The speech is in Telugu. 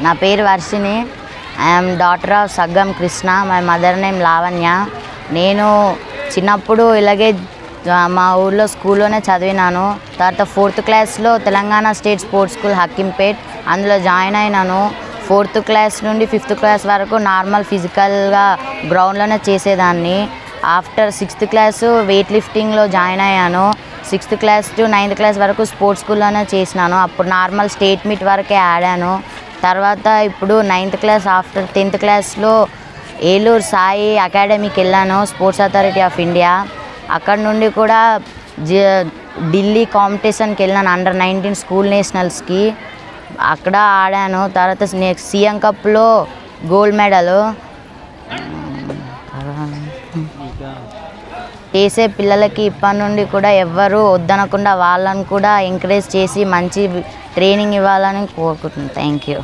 నా పేరు Varshini. I'm daughter of Saggam Krishna. My mother name Lavanya. నేను చిన్నప్పుడు ఇలాగే మా ఊళ్ళో స్కూల్లోనే చదివినాను. తర్వాత 4th క్లాస్లో తెలంగాణ స్టేట్ స్పోర్ట్స్ స్కూల్ హక్కింపేట్ అందులో జాయిన్ అయినాను. 4th క్లాస్ నుండి 5th క్లాస్ వరకు నార్మల్ ఫిజికల్గా గ్రౌండ్లోనే చేసేదాన్ని. ఆఫ్టర్ 6th క్లాసు వెయిట్ లిఫ్టింగ్లో జాయిన్ అయ్యాను. 6th class to 9th class వరకు స్పోర్ట్స్ స్కూల్లోనే చేసినాను. అప్పుడు నార్మల్ స్టేట్ మీట్ వరకే ఆడాను. తర్వాత ఇప్పుడు 9th క్లాస్ ఆఫ్టర్ 10th క్లాస్లో ఏలూరు సాయి అకాడమీకి వెళ్ళాను, స్పోర్ట్స్ అథారిటీ ఆఫ్ ఇండియా. అక్కడ నుండి కూడా ఢిల్లీ కాంపిటీషన్కి వెళ్ళాను, అండర్ 19 స్కూల్ నేషనల్స్కి. అక్కడ ఆడాను. తర్వాత నెక్స్ట్ సీఎం కప్లో గోల్డ్ మెడల్. చేసే పిల్లలకి ఇప్పటి నుండి కూడా ఎవ్వరూ వద్దనకుండా వాళ్ళని కూడా ఎంకరేజ్ చేసి మంచి ట్రైనింగ్ ఇవ్వాలని కోరుకుంటున్నాను. Thank you.